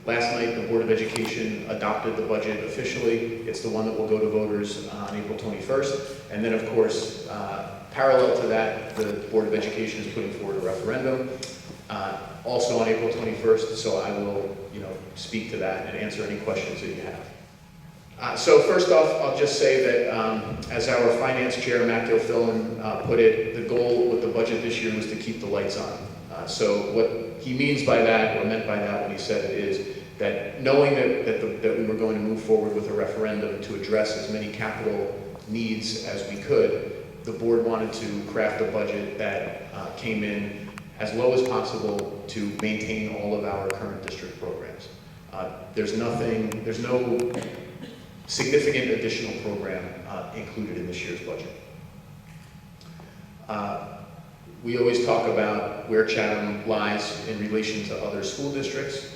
Last night, the Board of Education adopted the budget officially. It's the one that will go to voters on April 21st. And then, of course, parallel to that, the Board of Education is putting forward a referendum, also on April 21st. So I will, speak to that and answer any questions that you have. So first off, I'll just say that as our finance chair, Matt Gilfillan, put it, the goal with the budget this year was to keep the lights on. So what he means by that, or meant by that when he said it, is that knowing that we were going to move forward with a referendum to address as many capital needs as we could, the board wanted to craft a budget that came in as low as possible to maintain all of our current district programs. There's no significant additional program included in this year's budget. We always talk about where Chatham lies in relation to other school districts.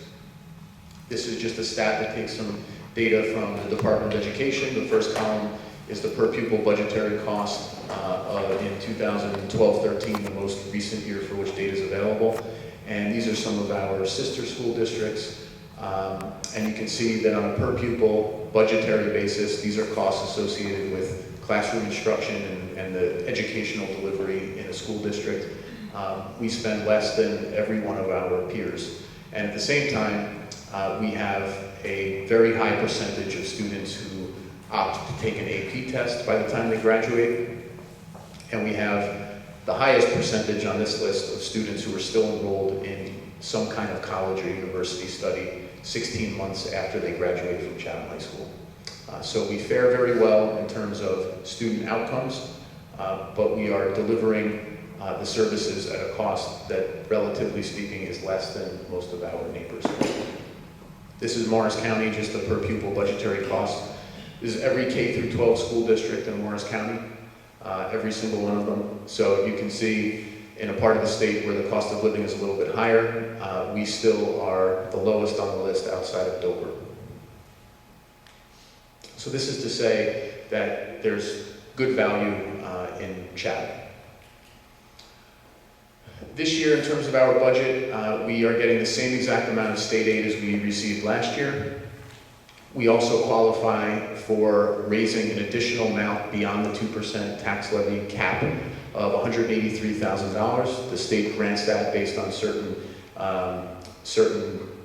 This is just a stat that takes some data from the Department of Education. The first column is the per pupil budgetary cost in 2012-13, the most recent year for which data is available. And these are some of our sister school districts. And you can see that on a per pupil budgetary basis, these are costs associated with classroom instruction and the educational delivery in a school district. We spend less than every one of our peers. And at the same time, we have a very high percentage of students who opt to take an AP test by the time they graduate. And we have the highest percentage on this list of students who are still enrolled in some kind of college or university study 16 months after they graduate from Chatham High School. So we fare very well in terms of student outcomes, but we are delivering the services at a cost that, relatively speaking, is less than most of our neighbors. This is Morris County, just the per pupil budgetary cost. This is every K through 12 school district in Morris County, every single one of them. So you can see in a part of the state where the cost of living is a little bit higher, we still are the lowest on the list outside of Dover. So this is to say that there's good value in Chatham. This year, in terms of our budget, we are getting the same exact amount of state aid as we received last year. We also qualify for raising an additional amount beyond the 2% tax levy cap of $183,000. The state grants that based on certain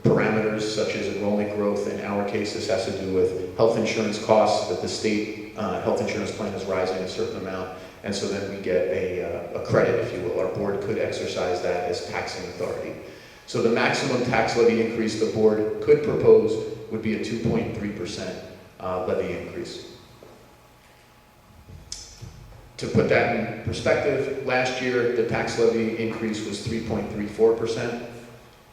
parameters, such as enrollment growth. In our case, this has to do with health insurance costs, that the state health insurance plan is rising a certain amount, and so then we get a credit, if you will. Our board could exercise that as taxing authority. So the maximum tax levy increase the board could propose would be a 2.3% levy increase. To put that in perspective, last year the tax levy increase was 3.34%,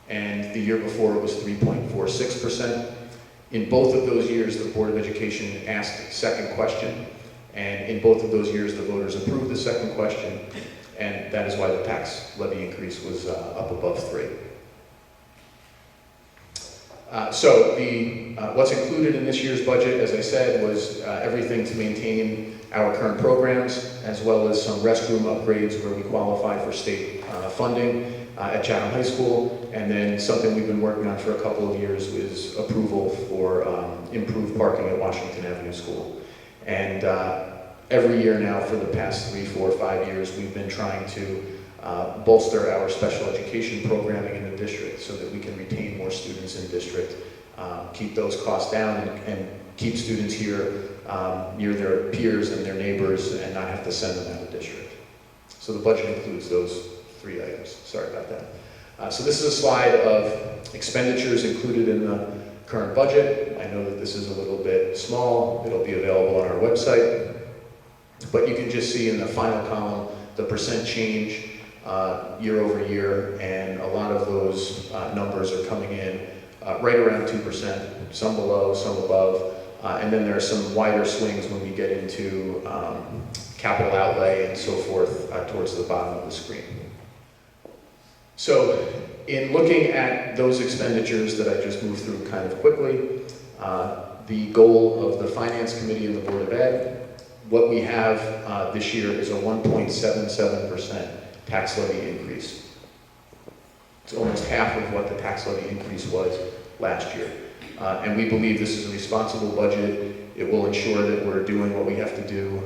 and the year before it was 3.46%. In both of those years, the Board of Education asked a second question, and in both of those years, the voters approved the second question, and that is why the tax levy increase was up above 3. So what's included in this year's budget, as I said, was everything to maintain our current programs, as well as some restroom upgrades where we qualify for state funding at Chatham High School, and then something we've been working on for a couple of years is approval for improved parking at Washington Avenue School. And every year now for the past 3, 4, 5 years, we've been trying to bolster our special education programming in the district so that we can retain more students in district, keep those costs down, and keep students here near their peers and their neighbors and not have to send them out of district. So the budget includes those 3 items. Sorry about that. So this is a slide of expenditures included in the current budget. I know that this is a little bit small. It'll be available on our website. But you can just see in the final column the percent change year over year, and a lot of those numbers are coming in right around 2%, some below, some above, and then there are some wider swings when we get into capital outlay and so forth towards the bottom of the screen. So in looking at those expenditures that I just moved through kind of quickly, the goal of the Finance Committee and the Board of Ed, what we have this year is a 1.77% tax levy increase. It's almost half of what the tax levy increase was last year. And we believe this is a responsible budget. It will ensure that we're doing what we have to do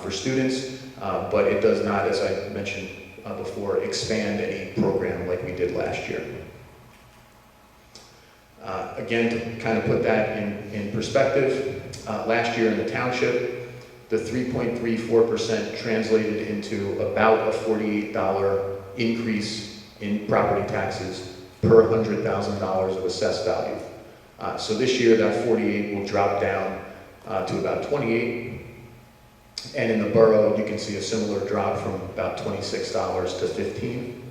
for students, but it does not, as I mentioned before, expand any program like we did last year. Again, to kind of put that in perspective, last year in the township, the 3.34% translated into about a $48 increase in property taxes per $100,000 of assessed value. So this year, that 48 will drop down to about 28. And in the borough, you can see a similar drop from about $26 to 15.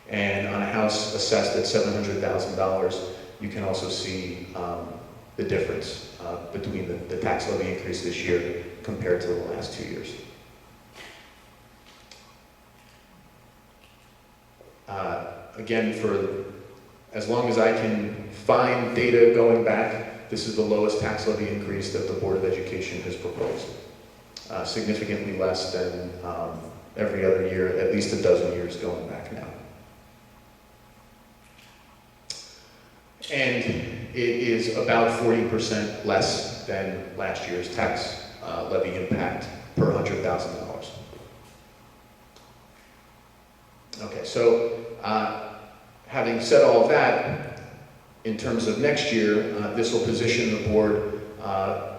And on a house assessed at $700,000, you can also see the difference between the tax levy increase this year compared to the last 2 years. Again, for as long as I can find data going back, this is the lowest tax levy increase that the Board of Education has proposed. Significantly less than every other year, at least a dozen years going back now. And it is about 40% less than last year's tax levy impact per $100,000. Okay, so having said all of that, in terms of next year, this will position the board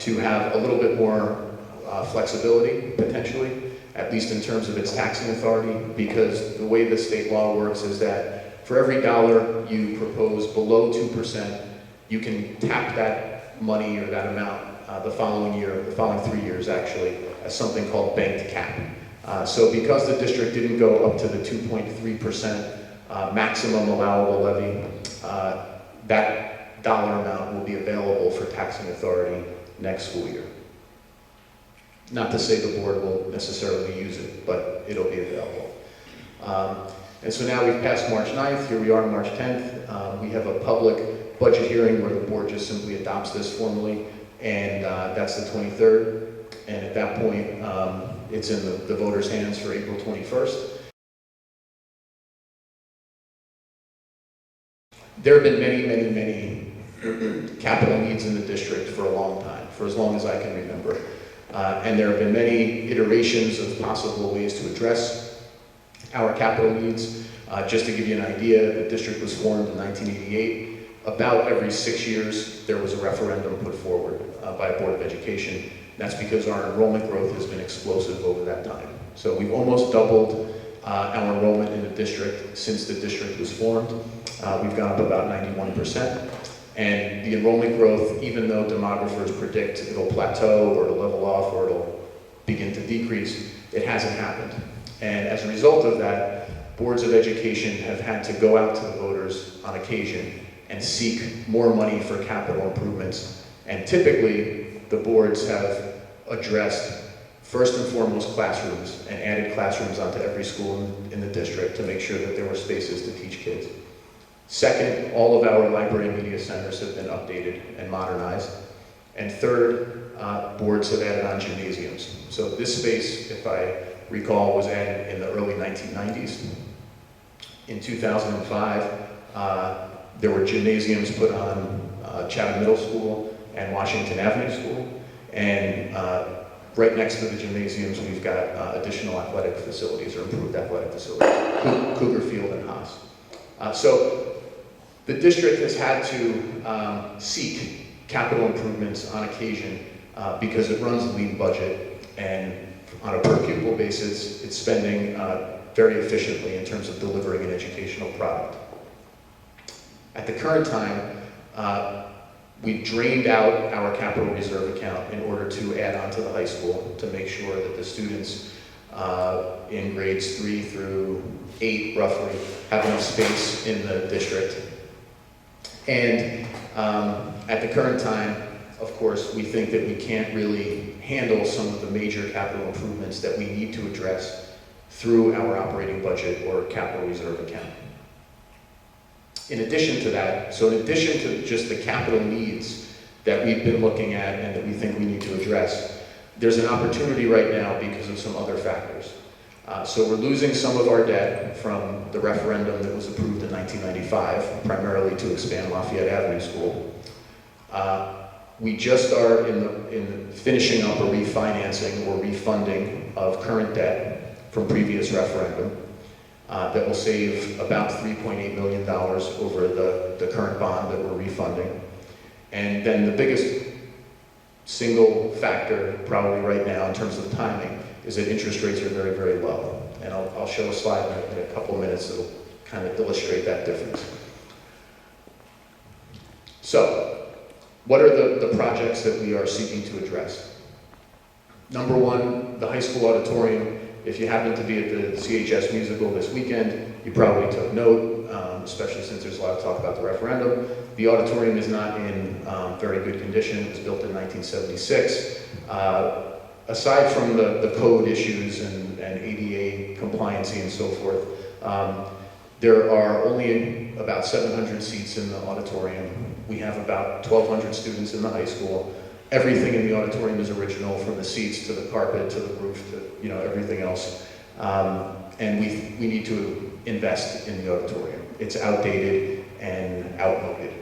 to have a little bit more flexibility, potentially, at least in terms of its taxing authority, because the way the state law works is that for every dollar you propose below 2%, you can tap that money or that amount the following year, the following 3 years actually, as something called banked cap. So because the district didn't go up to the 2.3% maximum allowable levy, that dollar amount will be available for taxing authority next school year. Not to say the board will necessarily use it, but it'll be available. And so now we've passed March 9th, here we are March 10th. We have a public budget hearing where the board just simply adopts this formally, and that's the 23rd. And at that point, it's in the voters' hands for April 21st. There have been many capital needs in the district for a long time, for as long as I can remember. And there have been many iterations of possible ways to address our capital needs. Just to give you an idea, the district was formed in 1988. About every 6 years, there was a referendum put forward by a Board of Education. That's because our enrollment growth has been explosive over that time. So we've almost doubled our enrollment in the district since the district was formed. We've gone up about 91%. And the enrollment growth, even though demographers predict it'll plateau or it'll level off or it'll begin to decrease, it hasn't happened. And as a result of that, boards of education have had to go out to the voters on occasion and seek more money for capital improvements. And typically, the boards have addressed, first and foremost, classrooms and added classrooms onto every school in the district to make sure that there were spaces to teach kids. Second, all of our library and media centers have been updated and modernized. And third, boards have added on gymnasiums. So this space, if I recall, was added in the early 1990s. In 2005, there were gymnasiums put on Chatham Middle School and Washington Avenue School. And right next to the gymnasiums, we've got additional athletic facilities or improved athletic facilities, Cougar Field and Haas. So the district has had to seek capital improvements on occasion because it runs a lean budget, and on a per pupil basis, it's spending very efficiently in terms of delivering an educational product. At the current time, we drained out our capital reserve account in order to add on to the high school to make sure that the students in grades 3 through 8 roughly have enough space in the district. And at the current time, of course, we think that we can't really handle some of the major capital improvements that we need to address through our operating budget or capital reserve account. In addition to that, so in addition to just the capital needs that we've been looking at and that we think we need to address, there's an opportunity right now because of some other factors. So we're losing some of our debt from the referendum that was approved in 1995, primarily to expand Lafayette Avenue School. We just are in finishing up a refinancing or refunding of current debt from previous referendum that will save about $3.8 million over the current bond that we're refunding. And then the biggest single factor probably right now in terms of timing is that interest rates are very, very low. And I'll show a slide in a couple minutes that'll kind of illustrate that difference. So, what are the projects that we are seeking to address? Number one, the high school auditorium. If you happen to be at the CHS musical this weekend, you probably took note, especially since there's a lot of talk about the referendum. The auditorium is not in very good condition. It was built in 1976. Aside from the code issues and ADA compliancy and so forth, there are only about 700 seats in the auditorium. We have about 1,200 students in the high school. Everything in the auditorium is original, from the seats to the carpet to the roof to everything else. And we need to invest in the auditorium. It's outdated and outmoded.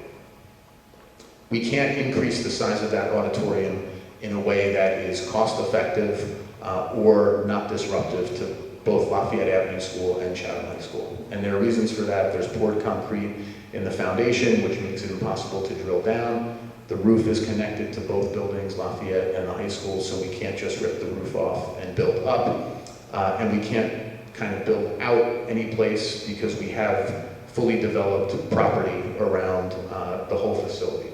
We can't increase the size of that auditorium in a way that is cost-effective or not disruptive to both Lafayette Avenue School and Chatham High School. And there are reasons for that. There's poured concrete in the foundation, which makes it impossible to drill down. The roof is connected to both buildings, Lafayette and the high school, so we can't just rip the roof off and build up. And we can't kind of build out any place because we have fully developed property around the whole facility.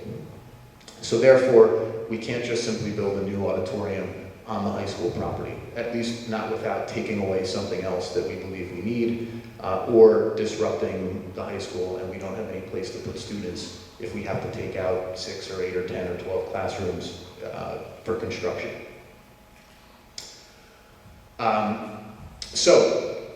So therefore, we can't just simply build a new auditorium on the high school property, at least not without taking away something else that we believe we need, or disrupting the high school, and we don't have any place to put students if we have to take out 6 or 8 or 10 or 12 classrooms for construction. So,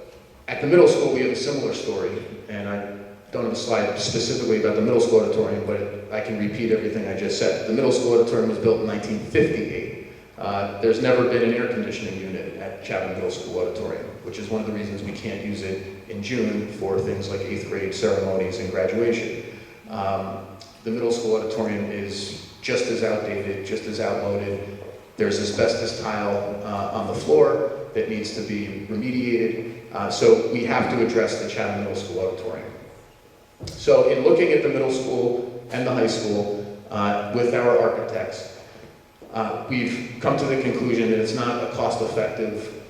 at the middle school, we have a similar story, and I don't have a slide specifically about the middle school auditorium, but I can repeat everything I just said. The middle school auditorium was built in 1958. There's never been an air conditioning unit at Chatham Middle School Auditorium, which is one of the reasons we can't use it in June for things like 8th grade ceremonies and graduation. The middle school auditorium is just as outdated, just as outmoded. There's asbestos tile on the floor that needs to be remediated. So we have to address the Chatham Middle School Auditorium. So in looking at the middle school and the high school with our architects, we've come to the conclusion that it's not a cost-effective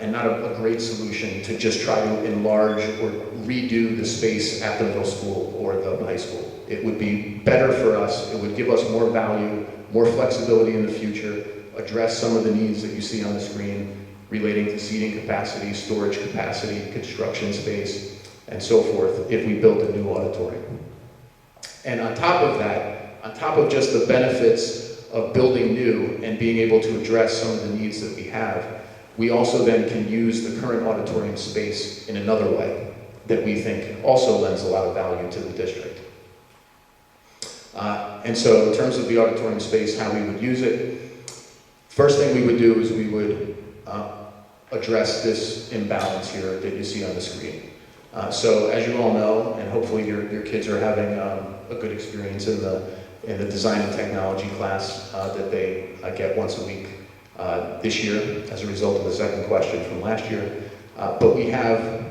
and not a great solution to just try to enlarge or redo the space at the middle school or the high school. It would be better for us, it would give us more value, more flexibility in the future, address some of the needs that you see on the screen relating to seating capacity, storage capacity, construction space, and so forth if we built a new auditorium. And on top of that, on top of just the benefits of building new and being able to address some of the needs that we have, we also then can use the current auditorium space in another way that we think also lends a lot of value to the district. And so in terms of the auditorium space, how we would use it, first thing we would do is we would address this imbalance here that you see on the screen. So as you all know, and hopefully your kids are having a good experience in the design and technology class that they get once a week this year as a result of the second question from last year. But we have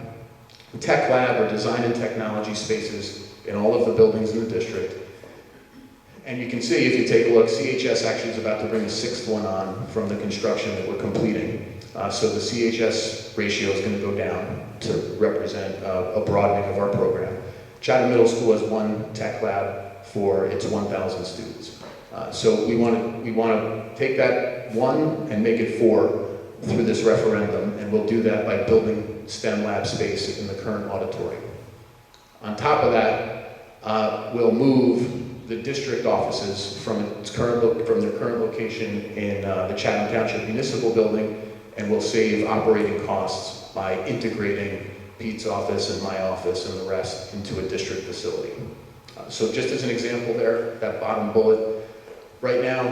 tech lab or design and technology spaces in all of the buildings in the district. And you can see, if you take a look, CHS actually is about to bring a 6th one on from the construction that we're completing. So the CHS ratio is going to go down to represent a broadening of our program. Chatham Middle School has one tech lab for its 1,000 students. So we want to take that one and make it 4 through this referendum, and we'll do that by building STEM lab space in the current auditorium. On top of that, we'll move the district offices from their current location in the Chatham Township Municipal Building, and we'll save operating costs by integrating Pete's office and my office and the rest into a district facility. So just as an example there, that bottom bullet, right now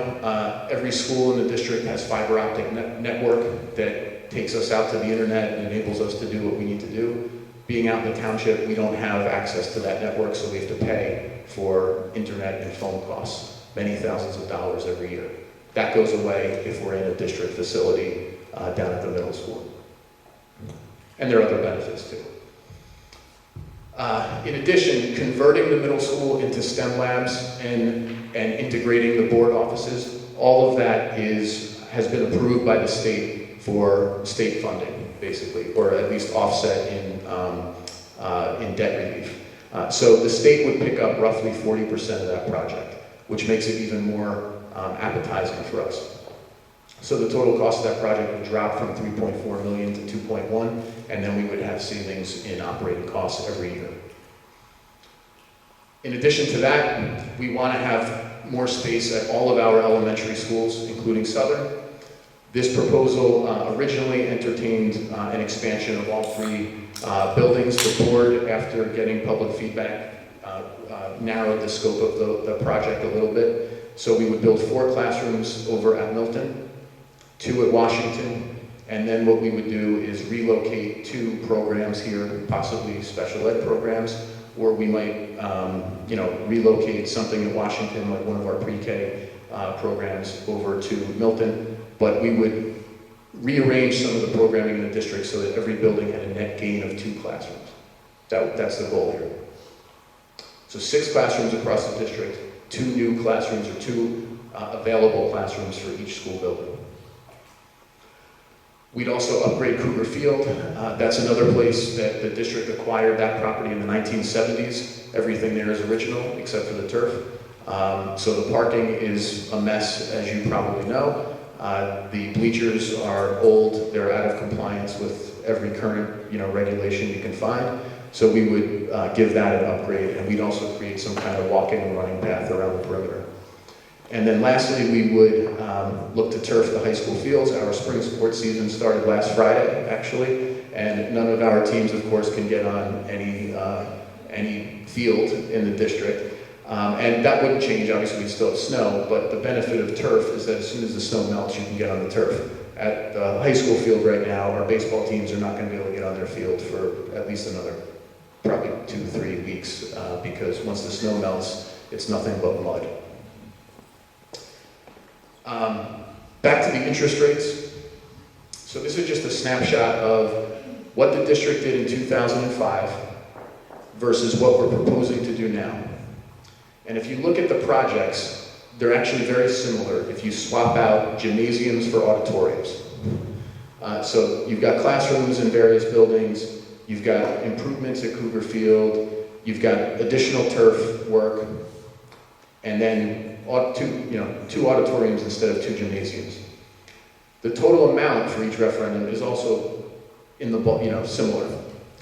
every school in the district has fiber optic network that that takes us out to the internet and enables us to do what we need to do. Being out in the township, we don't have access to that network, so we have to pay for internet and phone costs, many thousands of dollars every year. That goes away if we're in a district facility down at the middle school. And there are other benefits too. In addition, converting the middle school into STEM labs and integrating the board offices, all of that has been approved by the state for state funding, basically, or at least offset in debt relief. So the state would pick up roughly 40% of that project, which makes it even more appetizing for us. So the total cost of that project would drop from 3.4 million to 2.1, and then we would have savings in operating costs every year. In addition to that, we want to have more space at all of our elementary schools, including Southern. This proposal originally entertained an expansion of all three buildings. The board, after getting public feedback, narrowed the scope of the project a little bit. So we would build 4 classrooms over at Milton, 2 at Washington, and then what we would do is relocate 2 programs here, possibly special ed programs, or we might relocate something at Washington, like one of our pre-K programs, over to Milton. But we would rearrange some of the programming in the district so that every building had a net gain of 2 classrooms. That's the goal here. So 6 classrooms across the district, 2 new classrooms, or 2 available classrooms for each school building. We'd also upgrade Cougar Field. That's another place that the district acquired that property in the 1970s. Everything there is original except for the turf. So the parking is a mess, as you probably know. The bleachers are old. They're out of compliance with every current regulation you can find. So we would give that an upgrade, and we'd also create some kind of walking and running path around the perimeter. And then lastly, we would look to turf the high school fields. Our spring sports season started last Friday, actually, and none of our teams, of course, can get on any field in the district. And that wouldn't change. Obviously, we still have snow, but the benefit of turf is that as soon as the snow melts, you can get on the turf. At the high school field right now, our baseball teams are not going to be able to get on their field for at least another probably 2-3 weeks, because once the snow melts, it's nothing but mud. Back to the interest rates. So this is just a snapshot of what the district did in 2005 versus what we're proposing to do now. And if you look at the projects, they're actually very similar if you swap out gymnasiums for auditoriums. So you've got classrooms in various buildings, you've got improvements at Cougar Field, you've got additional turf work, and then 2 auditoriums instead of 2 gymnasiums. The total amount for each referendum is also in the similar.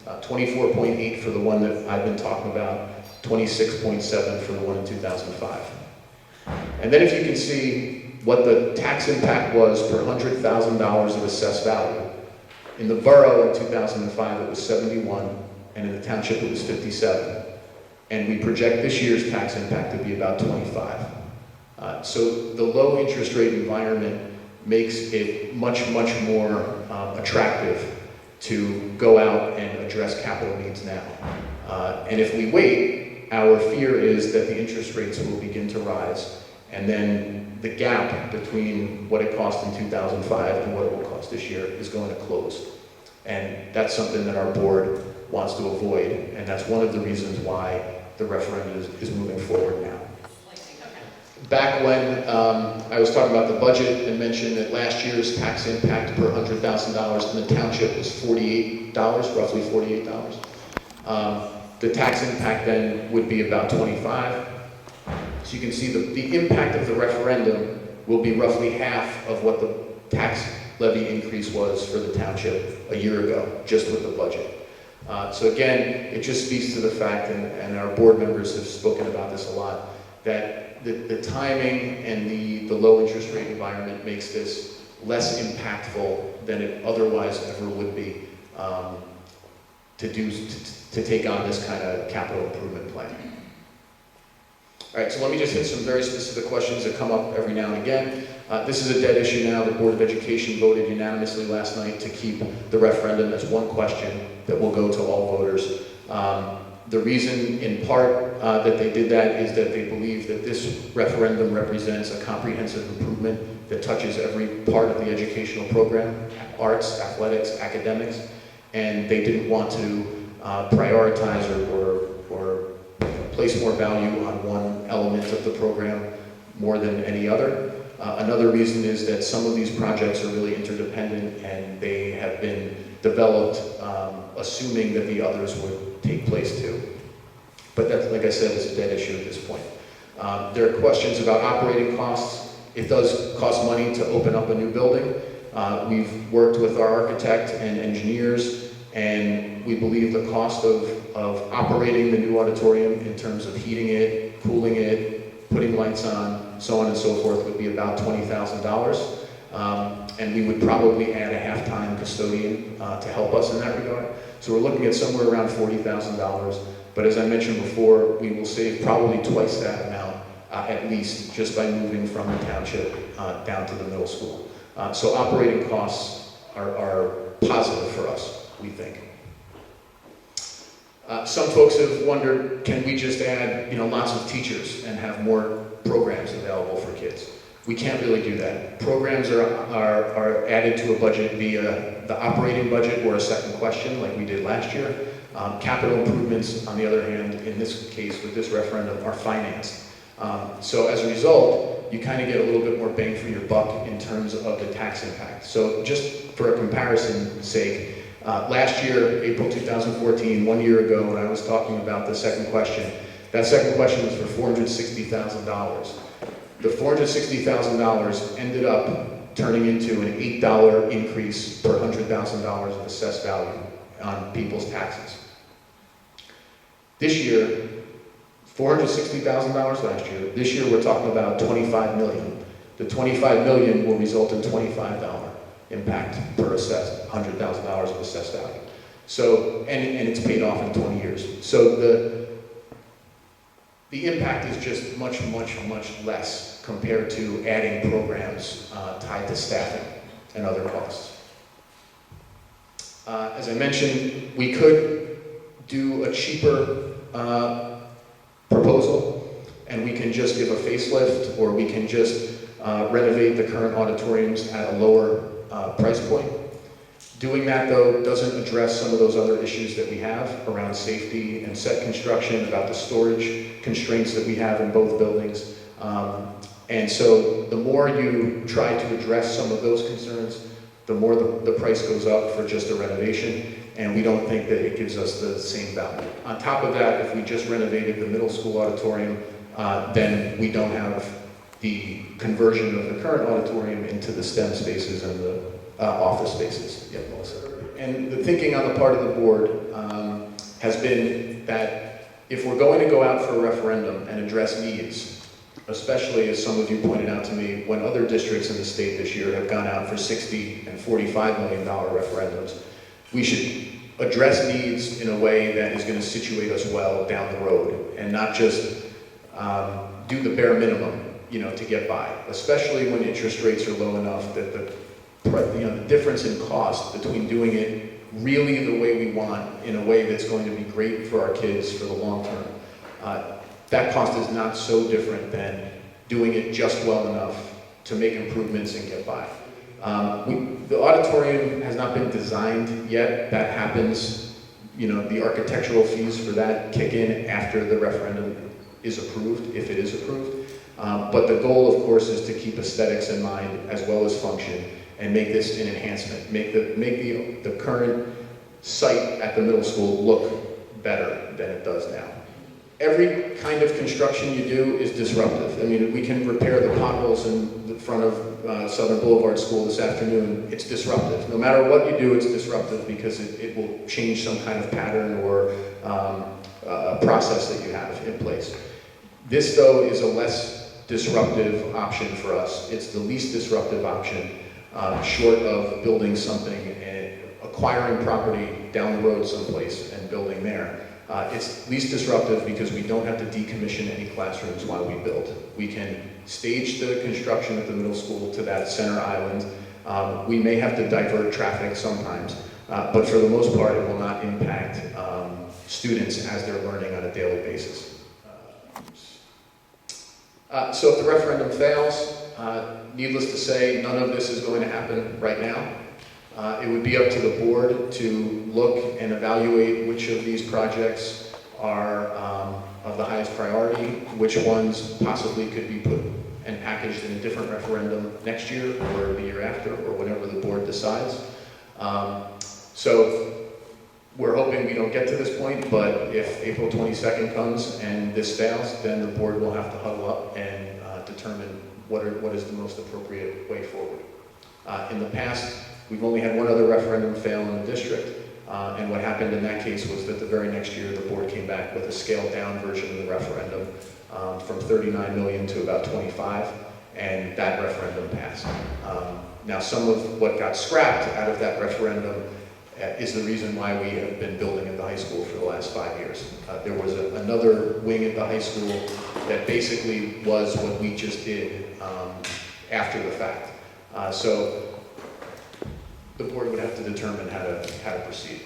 24.8 for the one that I've been talking about, 26.7 for the one in 2005. And then if you can see what the tax impact was per $100,000 of assessed value. In the borough in 2005 it was 71, and in the township it was 57. And we project this year's tax impact to be about 25. So the low interest rate environment makes it much, much more attractive to go out and address capital needs now. And if we wait, our fear is that the interest rates will begin to rise, and then the gap between what it cost in 2005 and what it will cost this year is going to close. And that's something that our board wants to avoid, and that's one of the reasons why the referendum is moving forward now. Back when I was talking about the budget and mentioned that last year's tax impact per $100,000 in the township was $48, roughly $48. The tax impact then would be about 25. So you can see the impact of the referendum will be roughly half of what the tax levy increase was for the township a year ago, just with the budget. So again, it just speaks to the fact, and our board members have spoken about this a lot, that the timing and the low interest rate environment makes this less impactful than it otherwise ever would be to take on this kind of capital improvement plan. All right, so let me just hit some very specific questions that come up every now and again. This is a dead issue now. The Board of Education voted unanimously last night to keep the referendum as one question that will go to all voters. The reason, in part, that they did that is that they believe that this referendum represents a comprehensive improvement that touches every part of the educational program, arts, athletics, academics, and they didn't want to prioritize or place more value on one element of the program more than any other. Another reason is that some of these projects are really interdependent and they have been developed assuming that the others would take place too. But that, like I said, is a dead issue at this point. There are questions about operating costs. It does cost money to open up a new building. We've worked with our architect and engineers, and we believe the cost of operating the new auditorium in terms of heating it, cooling it, putting lights on, so on and so forth, would be about $20,000. And we would probably add a half-time custodian to help us in that regard. So we're looking at somewhere around $40,000. But as I mentioned before, we will save probably twice that amount, at least, just by moving from the township down to the middle school. So operating costs are positive for us, we think. Some folks have wondered, can we just add lots of teachers and have more programs available for kids? We can't really do that. Programs are added to a budget via the operating budget or a second question like we did last year. Capital improvements, on the other hand, in this case with this referendum, are financed. So as a result, you kind of get a little bit more bang for your buck in terms of the tax impact. So just for a comparison's sake, last year, April 2014, 1 year ago, when I was talking about the second question, that second question was for $460,000. The $460,000 ended up turning into an $8 increase per $100,000 of assessed value on people's taxes. This year, $460,000 last year. This year we're talking about $25 million. The $25 million will result in $25 impact per assessed, $100,000 of assessed value. So, and it's paid off in 20 years. So the impact is just much, much, much less compared to adding programs tied to staffing and other costs. As I mentioned, we could do a cheaper proposal, and we can just give a facelift, or we can just renovate the current auditoriums at a lower price point. Doing that, though, doesn't address some of those other issues that we have around safety and set construction, about the storage constraints that we have in both buildings. And so the more you try to address some of those concerns, the more the price goes up for just a renovation, and we don't think that it gives us the same value. On top of that, if we just renovated the middle school auditorium, then we don't have the conversion of the current auditorium into the STEM spaces and the office spaces yet, Melissa. And the thinking on the part of the board has been that if we're going to go out for a referendum and address needs, especially as some of you pointed out to me, when other districts in the state this year have gone out for $60 and $45 million referendums, we should address needs in a way that is going to situate us well down the road, and not just do the bare minimum, to get by, especially when interest rates are low enough that the difference in cost between doing it really the way we want, in a way that's going to be great for our kids for the long term, that cost is not so different than doing it just well enough to make improvements and get by. The auditorium has not been designed yet. That happens, the architectural fees for that kick in after the referendum is approved, if it is approved. But the goal, of course, is to keep aesthetics in mind as well as function, and make this an enhancement, make the current site at the middle school look better than it does now. Every kind of construction you do is disruptive. I mean, we can repair the potholes in the front of Southern Boulevard School this afternoon. It's disruptive. No matter what you do, it's disruptive because it will change some kind of pattern or a process that you have in place. This, though, is a less disruptive option for us. It's the least disruptive option, short of building something and acquiring property down the road someplace and building there. It's least disruptive because we don't have to decommission any classrooms while we build. We can stage the construction at the middle school to that center island. We may have to divert traffic sometimes, but for the most part, it will not impact students as they're learning on a daily basis. So if the referendum fails, needless to say, none of this is going to happen right now. It would be up to the board to look and evaluate which of these projects are of the highest priority, which ones possibly could be put and packaged in a different referendum next year or the year after or whenever the board decides. So we're hoping we don't get to this point, but if April 22nd comes and this fails, then the board will have to huddle up and determine what is the most appropriate way forward. In the past, we've only had one other referendum fail in the district, and what happened in that case was that the very next year the board came back with a scaled down version of the referendum from 39 million to about 25, and that referendum passed. Now some of what got scrapped out of that referendum is the reason why we have been building at the high school for the last 5 years. There was another wing at the high school that basically was what we just did after the fact. So the board would have to determine how to proceed.